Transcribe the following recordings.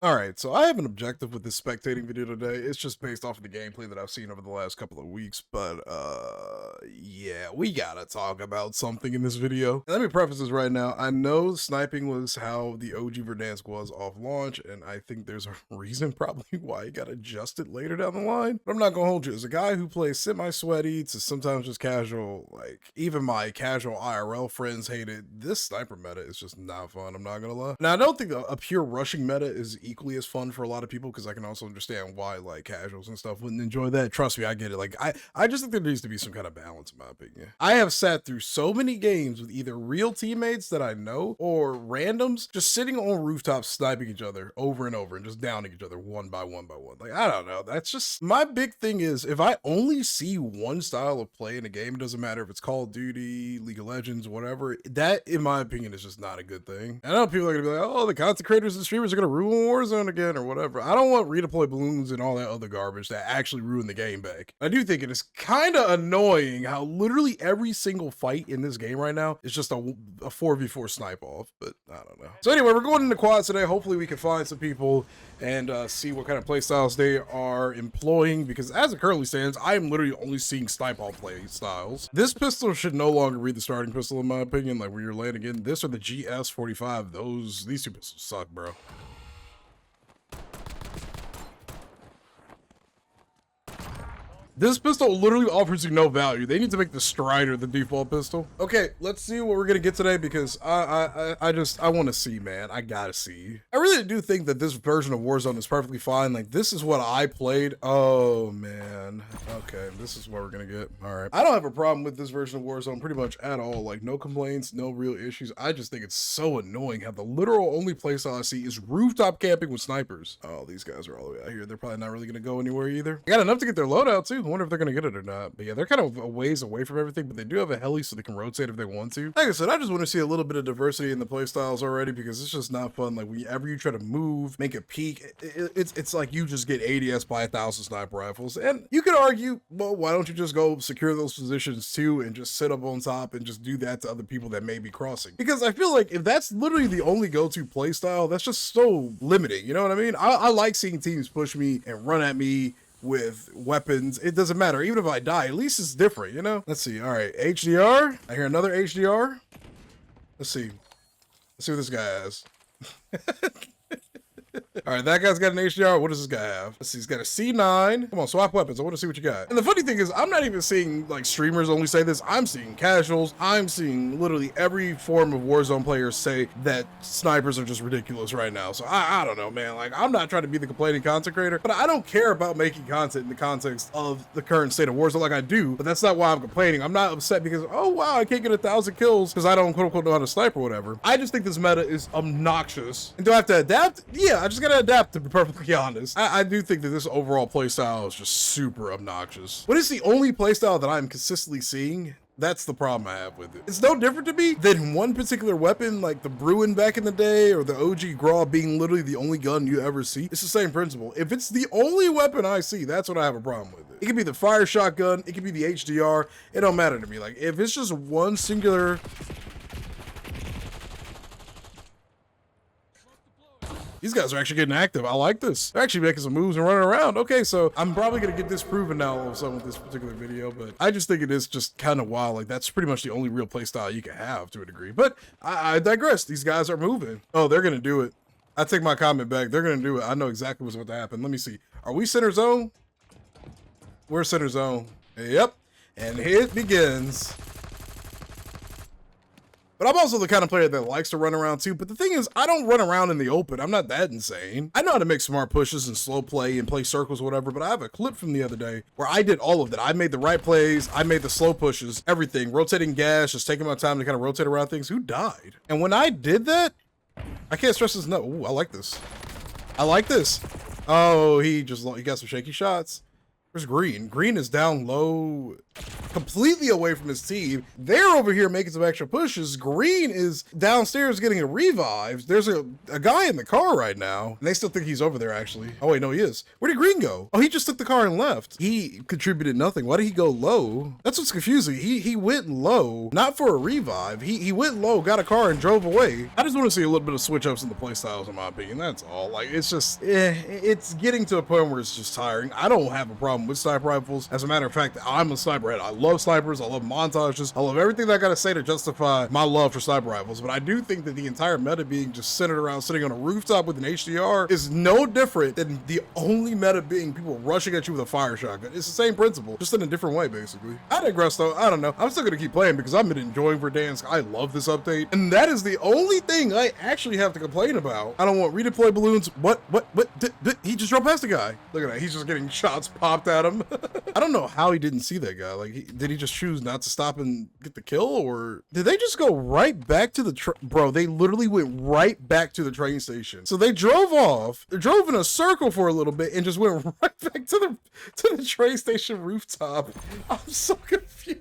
Alright, so I have an objective with this spectating video today. It's just based off of the gameplay that I've seen over the last couple of weeks, but yeah, we gotta talk about something in this video. And let me preface this right now. I know sniping was how the OG Verdansk was off launch, and I think there's a reason probably why it got adjusted later down the line. But I'm not gonna hold you. As a guy who plays semi-sweaty to sometimes just casual, like even my casual IRL friends hate it, this sniper meta is just not fun, I'm not gonna lie. Now, I don't think a pure rushing meta is equally as fun for a lot of people, because I can also understand why like casuals and stuff wouldn't enjoy that. Trust me, I get it. Like I just think there needs to be some kind of balance in my opinion. I have sat through so many games with either real teammates that I know or randoms just sitting on rooftops sniping each other over and over and just downing each other one by one by one. Like, I don't know. That's just my big thing is if I only see one style of play in a game, it doesn't matter if it's Call of Duty, League of Legends, whatever, that in my opinion is just not a good thing. I know people are gonna be like, oh, the content creators and streamers are gonna ruin Warzone again or whatever. I don't want redeploy balloons and all that other garbage that actually ruin the game back. I do think it is kind of annoying how literally every single fight in this game right now is just a 4v4 snipe off, but I don't know. So anyway, we're going into quads today. Hopefully we can find some people and see what kind of play styles they are employing, because as it currently stands, I am literally only seeing snipe all play styles. This pistol should no longer be the starting pistol in my opinion, like when you're landing in. This or the GS45, these two pistols suck, bro. This pistol literally offers you no value. They need to make the Strider the default pistol. Okay, let's see what we're gonna get today, because I want to see, man. I gotta see. I really do think that this version of Warzone is perfectly fine. Like, this is what I played. Oh man. Okay, this is what we're gonna get. All right. I don't have a problem with this version of Warzone pretty much at all. Like, no complaints, no real issues. I just think it's so annoying how the literal only playstyle I see is rooftop camping with snipers. Oh, these guys are all the way out here. They're probably not really gonna go anywhere either. They got enough to get their loadout too. I wonder if they're gonna get it or not. But yeah, they're kind of a ways away from everything, but they do have a heli so they can rotate if they want to. Like I said, I just want to see a little bit of diversity in the play styles already, because it's just not fun. Like, whenever you try to move, make a peek, it's like you just get ADS by 1,000 sniper rifles. And you could argue, well, why don't you just go secure those positions too and just sit up on top and just do that to other people that may be crossing? Because I feel like if that's literally the only go-to play style, that's just so limiting. You know what I mean? I like seeing teams push me and run at me with weapons. It doesn't matter. Even if I die, at least it's different, you know? Let's see. All right, HDR. I hear another HDR. Let's see. Let's see what this guy has. All right, that guy's got an HDR. What does this guy have? Let's see, he's got a C9. Come on, swap weapons. I want to see what you got. And the funny thing is, I'm not even seeing like streamers only say this. I'm seeing casuals. I'm seeing literally every form of Warzone players say that snipers are just ridiculous right now. So I don't know, man. Like, I'm not trying to be the complaining content creator, but I don't care about making content in the context of the current state of Warzone. Like, I do, but that's not why I'm complaining. I'm not upset because, oh wow, I can't get 1,000 kills because I don't quote unquote know how to snipe or whatever. I just think this meta is obnoxious. And do I have to adapt? Yeah, I just gotta adapt, to be perfectly honest. I do think that this overall playstyle is just super obnoxious. What is the only playstyle that I'm consistently seeing? That's the problem I have with it. It's no different to me than one particular weapon, like the Bruin back in the day, or the OG Graw being literally the only gun you ever see. It's the same principle. If it's the only weapon I see, that's what I have a problem with it. It could be the fire shotgun, it could be the HDR, it don't matter to me. Like, if it's just one singular... These guys are actually getting active. I like this. They're actually making some moves and running around. Okay, so I'm probably gonna get this proven now all of a sudden with this particular video, but I just think it is just kind of wild. Like, that's pretty much the only real play style you can have to a degree. But I digress. These guys are moving. Oh, they're gonna do it. I take my comment back. They're gonna do it. I know exactly what's about to happen. Let me see. Are we center zone? We're center zone. Yep. And here it begins. But I'm also the kind of player that likes to run around too. But the thing is, I don't run around in the open. I'm not that insane. I know how to make smart pushes and slow play and play circles or whatever, but I have a clip from the other day where I did all of that. I made the right plays. I made the slow pushes, everything, rotating gas, just taking my time to kind of rotate around things. Who died? And when I did that, I can't stress this enough. Ooh, I like this. I like this. Oh, he got some shaky shots. Where's Green? Green is down low. completely away from his team. They're over here making some extra pushes. Green is downstairs getting a revive. There's a guy in the car right now, and they still think he's over there, actually. Oh, wait, no, he is. Where did Green go? Oh, he just took the car and left. He contributed nothing. Why did he go low? That's what's confusing. He went low, not for a revive. He went low, got a car, and drove away. I just want to see a little bit of switch-ups in the playstyles, in my opinion. That's all. Like, it's just, it's getting to a point where it's just tiring. I don't have a problem with sniper rifles. As a matter of fact, I'm a sniper head. I love snipers. I love montages. I love everything that I gotta say to justify my love for sniper rifles. But I do think that the entire meta being just centered around sitting on a rooftop with an HDR is no different than the only meta being people rushing at you with a fire shotgun. It's the same principle, just in a different way, basically. I digress, though. I don't know. I'm still gonna keep playing because I've been enjoying Verdansk. I love this update, and that is the only thing I actually have to complain about. I don't want redeploy balloons. What? He just drove past the guy. Look at that. He's just getting shots popped at him. I don't know how he didn't see that guy. Like, did he just choose not to stop and get the kill, or did they just go right back to the bro? They literally went right back to the train station. So they drove off. They drove in a circle for a little bit and just went right back to the train station rooftop. I'm so confused.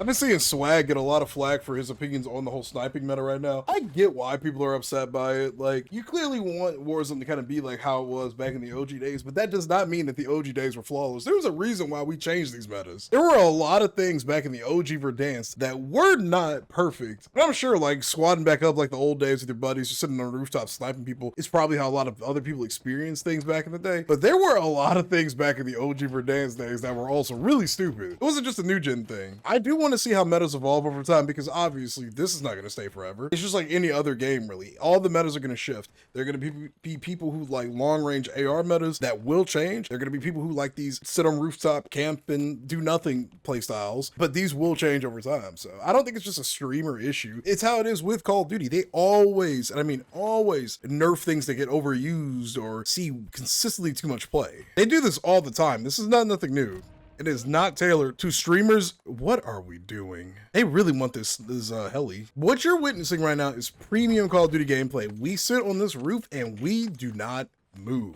I've been seeing Swag get a lot of flack for his opinions on the whole sniping meta right now. I get why people are upset by it. Like, you clearly want Warzone to kind of be like how it was back in the OG days, but that does not mean that the OG days were flawless. There was a reason why we changed these metas. There were a lot of things back in the OG Verdansk that were not perfect. But I'm sure, like, squadding back up like the old days with your buddies, just sitting on a rooftop sniping people, is probably how a lot of other people experienced things back in the day. But there were a lot of things back in the OG Verdansk days that were also really stupid. It wasn't just a new gen thing. I do want to see how metas evolve over time, because obviously this is not going to stay forever. It's just like any other game, really. All the metas are going to shift. There are going to be people who like long range AR metas that will change. There are going to be people who like these sit on rooftop, camp, and do nothing play styles, but these will change over time. So I don't think it's just a streamer issue. It's how it is with Call of Duty. They always, and I mean always, nerf things that get overused or see consistently too much play. They do this all the time. This is nothing new. It is not tailored to streamers. What are we doing? They really want this heli. What you're witnessing right now is premium Call of Duty gameplay. We sit on this roof and we do not move.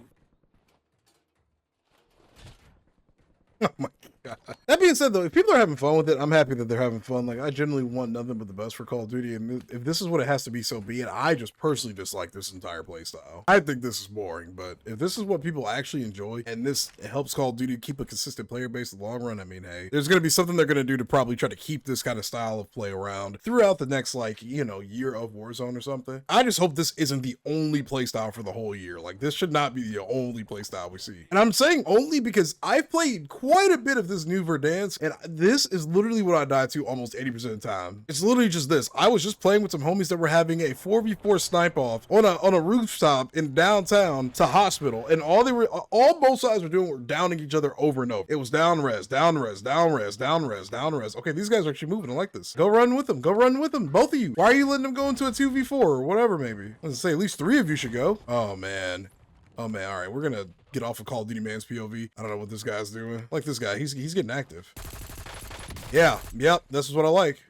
Oh my God. That being said, though, if people are having fun with it, I'm happy that they're having fun. Like, I generally want nothing but the best for Call of Duty, and if this is what it has to be, so be it. I just personally dislike this entire playstyle. I think this is boring, but if this is what people actually enjoy, and this helps Call of Duty keep a consistent player base in the long run, I mean, hey, there's going to be something they're going to do to probably try to keep this kind of style of play around throughout the next, like, you know, year of Warzone or something. I just hope this isn't the only playstyle for the whole year. Like, this should not be the only playstyle we see. And I'm saying only because I've played quite a bit of this new Verdansk, and this is literally what I die to almost 80% of the time. It's literally just this. I was just playing with some homies that were having a 4v4 snipe off on a rooftop in downtown to hospital, and all both sides were doing were downing each other over and over. It was down res, down res, down res, down res, down res. Okay, these guys are actually moving. I like this. Go run with them. Go run with them. Both of you. Why are you letting them go into a 2v4 or whatever? Maybe let's say at least 3 of you should go. Oh man. All right, we're gonna get off of Call of Duty man's POV. I don't know what this guy's doing. Like this guy, he's getting active. Yeah, yep, this is what I like.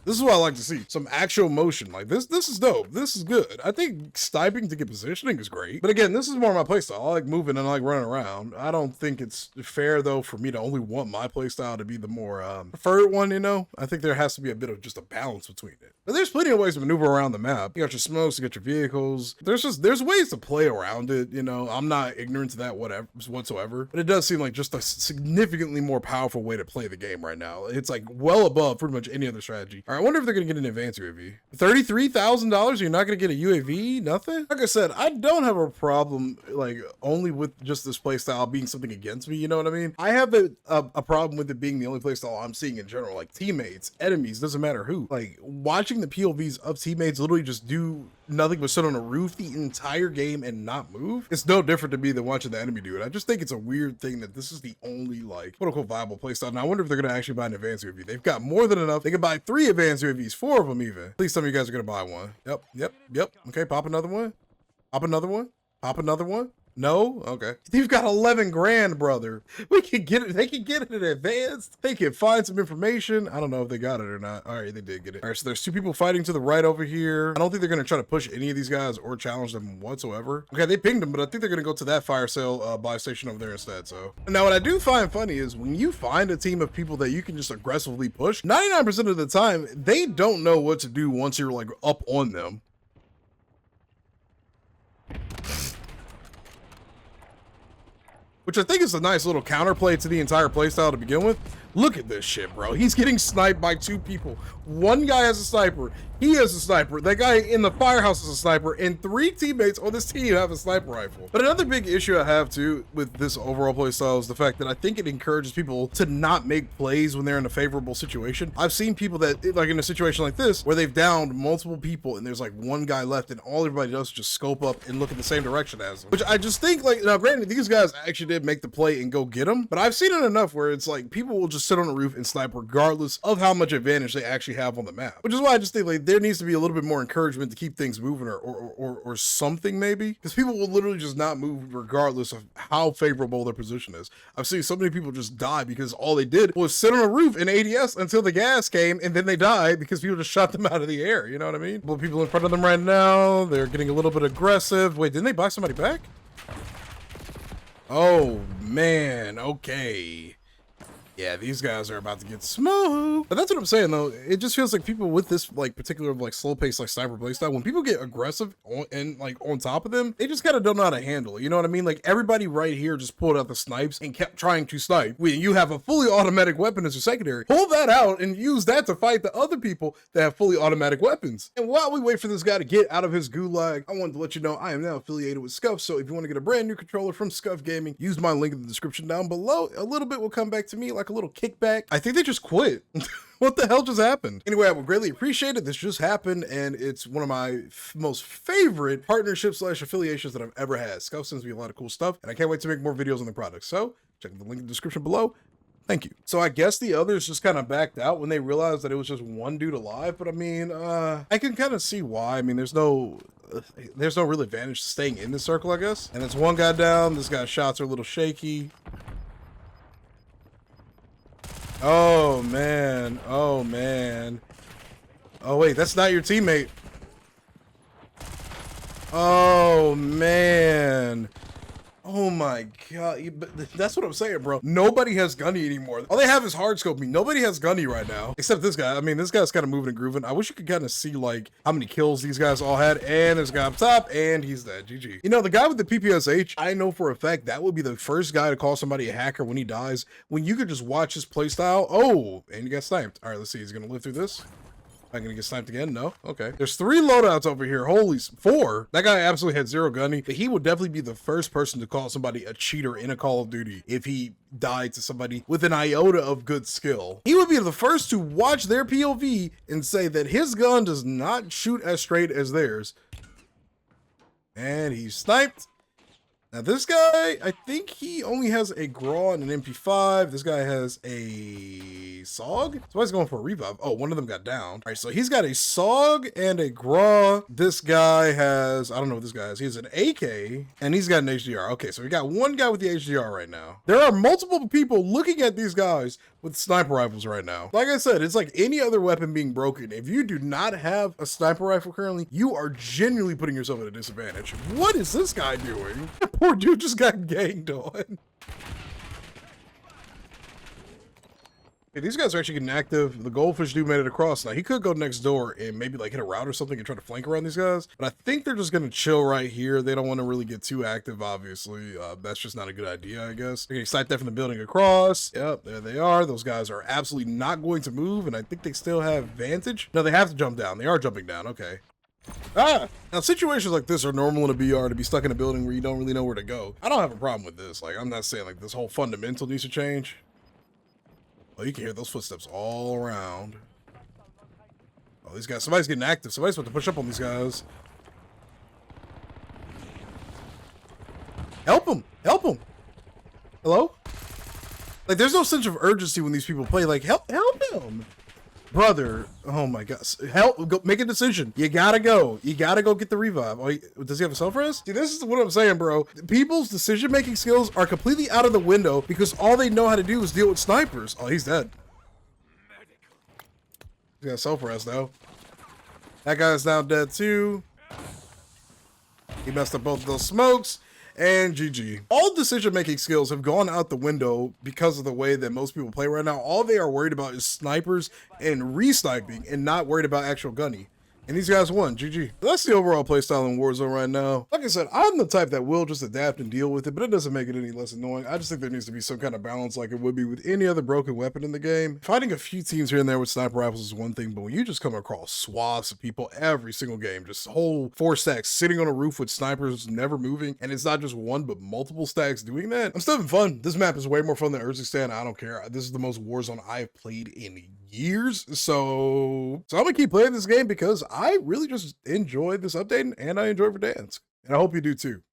This is what I like to see. Some actual motion. Like this is dope. This is good. I think sniping to get positioning is great. But again, this is more my playstyle. I like moving and I like running around. I don't think it's fair though for me to only want my playstyle to be the more preferred one, you know? I think there has to be a bit of just a balance between it. But there's plenty of ways to maneuver around the map. You got your smokes, you got your vehicles. There's ways to play around it, you know? I'm not ignorant to that whatsoever. But it does seem like just a significantly more powerful way to play the game right now. It's like well above pretty much any other strategy. All right, I wonder if they're going to get an advanced UAV. $33,000, you're not going to get a UAV? Nothing? Like I said, I don't have a problem, like, only with just this playstyle being something against me, you know what I mean? I have a problem with it being the only playstyle I'm seeing in general, like teammates, enemies, doesn't matter who. Like, watching the POVs of teammates literally just do nothing but sit on a roof the entire game and not move. It's no different to me than watching the enemy do it. I just think it's a weird thing that this is the only, like, quote-unquote viable playstyle. And I wonder if they're going to actually buy an advanced UAV. They've got more than enough. They can buy 3 advanced UAVs, 4 of them even. Please tell me you guys are going to buy one. Yep. Okay, pop another one. Pop another one. Pop another one. No? Okay. You've got 11 grand, brother. We can get it. They can get it in advance. They can find some information. I don't know if they got it or not. All right, they did get it. All right, so there's two people fighting to the right over here. I don't think they're going to try to push any of these guys or challenge them whatsoever. Okay, they pinged them, but I think they're going to go to that fire sale buy station over there instead. So now what I do find funny is when you find a team of people that you can just aggressively push, 99% of the time, they don't know what to do once you're like up on them. Which I think is a nice little counterplay to the entire playstyle to begin with. Look at this shit, bro. He's getting sniped by two people. One guy has a sniper. He has a sniper. That guy in the firehouse is a sniper. And three teammates on this team have a sniper rifle. But another big issue I have, too, with this overall playstyle is the fact that I think it encourages people to not make plays when they're in a favorable situation. I've seen people that, like in a situation like this, where they've downed multiple people and there's like one guy left and all everybody does is just scope up and look in the same direction as them. Which I just think, like, now granted, these guys actually did make the play and go get him. But I've seen it enough where it's like people will just sit on the roof and snipe regardless of how much advantage they actually have on the map. Which is why I just think like there needs to be a little bit more encouragement to keep things moving or something maybe. Because people will literally just not move regardless of how favorable their position is. I've seen so many people just die because all they did was sit on a roof in ADS until the gas came and then they died because people just shot them out of the air. You know what I mean? Well, people in front of them right now, they're getting a little bit aggressive. Wait, didn't they buy somebody back? Oh man, okay. Yeah, these guys are about to get smoked. But that's what I'm saying though. It just feels like people with this like particular like slow pace like sniper playstyle, when people get aggressive and like on top of them, they just kind of don't know how to handle it. You know what I mean? Like everybody right here just pulled out the snipes and kept trying to snipe. When you have a fully automatic weapon as your secondary, pull that out and use that to fight the other people that have fully automatic weapons. And while we wait for this guy to get out of his gulag, I wanted to let you know I am now affiliated with SCUF. So if you want to get a brand new controller from SCUF Gaming, use my link in the description down below. A little bit will come back to me, like a little kickback. I think they just quit. What the hell just happened? Anyway, I would greatly appreciate it. This just happened, and it's one of my most favorite partnerships / affiliations that I've ever had. SCUF sends me a lot of cool stuff, and I can't wait to make more videos on the product. So check the link in the description below. Thank you. So I guess the others just kind of backed out when they realized that it was just one dude alive. But I mean, I can kind of see why. I mean, there's no real advantage to staying in this circle, I guess. And there's one guy down. This guy's shots are a little shaky. Oh man, oh man. Oh wait, that's not your teammate. Oh man. Oh my god. But that's what I'm saying, bro. Nobody has Gunny anymore. All they have is hard scoping. Nobody has Gunny right now. Except this guy. I mean, this guy's kind of moving and grooving. I wish you could kind of see like how many kills these guys all had. And there's a guy up top and he's dead. GG. You know, the guy with the PPSH, I know for a fact that would be the first guy to call somebody a hacker when he dies. When you could just watch his playstyle. Oh, and you got sniped. All right, let's see. He's going to live through this. I'm gonna get sniped again. No. Okay. There's 3 loadouts over here. Holy 4. That guy absolutely had 0 gunny. But he would definitely be the first person to call somebody a cheater in a Call of Duty if he died to somebody with an iota of good skill. He would be the first to watch their POV and say that his gun does not shoot as straight as theirs. And he's sniped. Now this guy, I think he only has a GRAW and an MP5. This guy has a SOG. So he's going for a revive. Oh, one of them got down. All right, so he's got a SOG and a GRAW. This guy has, I don't know what this guy has. He has an AK and he's got an HDR. Okay, so we got one guy with the HDR right now. There are multiple people looking at these guys with sniper rifles right now. Like I said, it's like any other weapon being broken. If you do not have a sniper rifle currently, you are genuinely putting yourself at a disadvantage. What is this guy doing? That poor dude just got ganged on. Hey, these guys are actually getting active. The goldfish dude made it across. Now he could go next door and maybe like hit a route or something and try to flank around these guys. But I think they're just going to chill right here. They don't want to really get too active, obviously. That's just not a good idea, I guess. Okay, sight def in the building across. Yep, there they are. Those guys are absolutely not going to move. And I think they still have vantage. No, they have to jump down. They are jumping down. Okay. Ah! Now situations like this are normal in a BR, to be stuck in a building where you don't really know where to go. I don't have a problem with this. Like, I'm not saying like this whole fundamental needs to change. Oh, you can hear those footsteps all around. Oh, these guys, somebody's getting active. Somebody's about to push up on these guys. Help them! Help them! Hello? Like, there's no sense of urgency when these people play. Like, help him! Brother, oh my gosh. Help, go, make a decision. You gotta go. You gotta go get the revive. Oh, does he have a self-res? See, this is what I'm saying, bro. People's decision-making skills are completely out of the window because all they know how to do is deal with snipers. Oh, he's dead. He's got self-res, though. That guy's now dead, too. He messed up both of those smokes. And GG. All decision-making skills have gone out the window because of the way that most people play right now. All they are worried about is snipers and re-sniping and not worried about actual gunny. And these guys won. GG. That's the overall playstyle in Warzone right now. Like I said, I'm the type that will just adapt and deal with it, but it doesn't make it any less annoying. I just think there needs to be some kind of balance like it would be with any other broken weapon in the game. Fighting a few teams here and there with sniper rifles is one thing, but when you just come across swaths of people every single game, just whole 4 stacks sitting on a roof with snipers never moving, and it's not just one, but multiple stacks doing that, I'm still having fun. This map is way more fun than Urzikstan. I don't care. This is the most Warzone I've played in years, so I'm gonna keep playing this game because I really just enjoyed this update and I enjoy Verdansk, and I hope you do too.